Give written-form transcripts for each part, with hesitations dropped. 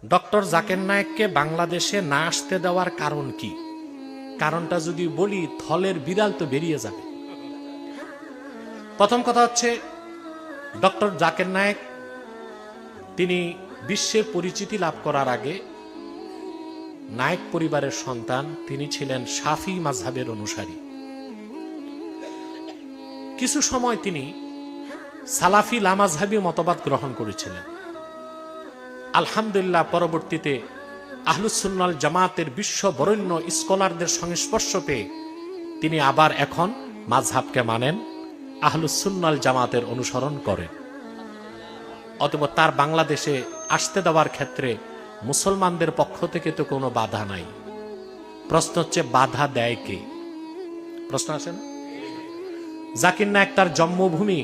Doctor Zakir নায়েককে বাংলাদেশে না আসতে দেওয়ার কারণ কি? কারণটা যদি বলি থলের বিড়াল তো বেরিয়ে যাবে। প্রথম কথা হচ্ছে, ডক্টর জাকির নায়েক তিনি বিশ্বে পরিচিতি লাভ করার আগে নায়েক পরিবারের সন্তান। তিনি ছিলেন শাফি মাযহাবের অনুসারী। কিছু সময় তিনি সালাফি লামাযহাবী মতবাদ গ্রহণ করেছিলেন। আলহামদুলিল্লাহ, পরবর্তীতে আহলুস সুন্নাহ জামাতের বিশ্ব বরেণ্য স্কলারদের সংস্পর্শ পেয়ে তিনি আবার এখন মাযহাবকে মানেন, আহলুস সুন্নাহ জামাতের অনুসরণ করেন। অতএব তার বাংলাদেশে আসতে দেওয়ার ক্ষেত্রে মুসলমানদের পক্ষ থেকে তো কোনো বাধা নাই। প্রশ্ন হচ্ছে, বাধা দেয় কে? প্রশ্ন আসে না? জাকির নায়েক তার জন্মভূমি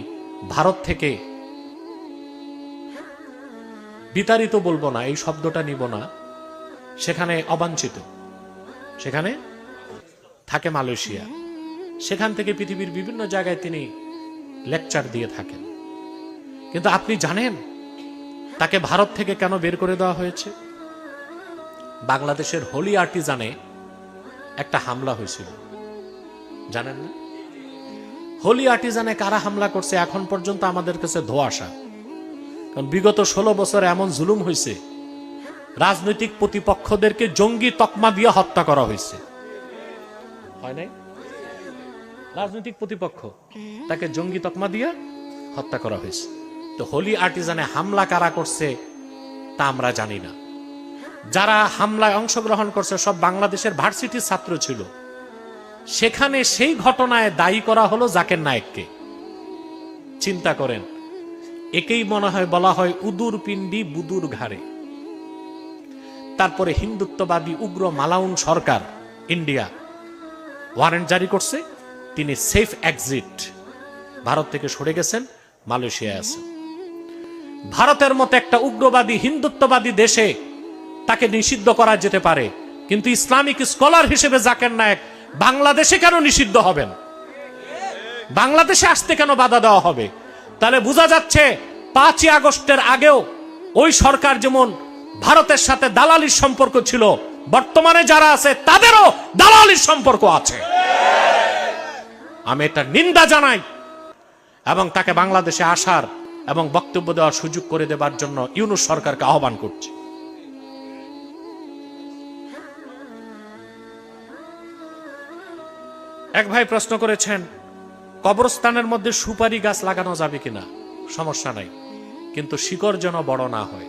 ভারত থেকে বিতাড়িত বলবো না, এই শব্দটা নিব না, সেখানে অবাঞ্ছিত, সেখানে থাকে মালয়েশিয়া। সেখান থেকে পৃথিবীর বিভিন্ন জায়গায় তিনি লেকচার দিয়ে থাকেন। কিন্তু আপনি জানেন তাকে ভারত থেকে কেন বের করে দেওয়া হয়েছে? বাংলাদেশের হোলি আর্টিজানে একটা হামলা হয়েছিল, জানেন না? হোলি আর্টিজানে কারা হামলা করছে এখন পর্যন্ত আমাদের কাছে ধোঁয়াশা। কারণ বিগত 16 বছরে এমন জুলুম হয়েছে, রাজনৈতিক প্রতিপক্ষদেরকে জঙ্গি তকমা দিয়ে হত্যা করা হয়েছে, হয় নাই? রাজনৈতিক প্রতিপক্ষ তাকে জঙ্গি তকমা দিয়ে হত্যা করা হয়েছে। তো হোলি আর্টিজানে হামলা কারা করছে তা আমরা জানি না। যারা হামলায় অংশগ্রহণ করছে সব বাংলাদেশের ভার্সিটির ছাত্র ছিল। সেখানে সেই ঘটনায় দায়ী করা হলো জাকির নায়েককে। চিন্তা করেন, একেই মনে হয় বলা হয় উদুর পিণ্ডি বুদুর ঘাড়ে। তারপরে হিন্দুত্ববাদী উগ্র মালাউন সরকার ইন্ডিয়া ওয়ারেন্ট জারি করছে, তিনি সেফ এক্সিট, ভারত থেকে সরে গেছেন, মালয়েশিয়ায় আছেন। ভারতের মতো একটা উগ্রবাদী হিন্দুত্ববাদী দেশে তাকে নিষিদ্ধ করা যেতে পারে, কিন্তু ইসলামিক স্কলার হিসেবে জাকির নায়েক বাংলাদেশে কেন নিষিদ্ধ হবেন? বাংলাদেশে আসতে কেন বাধা দেওয়া হবে? তাহলে বোঝা যাচ্ছে 5ই আগস্টের আগেও ওই সরকার যেমন ভারতের সাথে দালালির সম্পর্ক ছিল, বর্তমানে যারা আছে তাদেরও দালালির সম্পর্ক আছে। আমি এটা নিন্দা জানাই এবং তাকে বাংলাদেশে আসার এবং বক্তব্য দেওয়ার সুযোগ করে দেবার জন্য ইউনূস সরকারকে আহ্বান করছি। এক ভাই প্রশ্ন করেছেন, কবরস্থানের মধ্যে সুপারি গাছ লাগানো যাবে কিনা? সমস্যা নাই, কিন্তু শিকড় যেন বড় না হয়।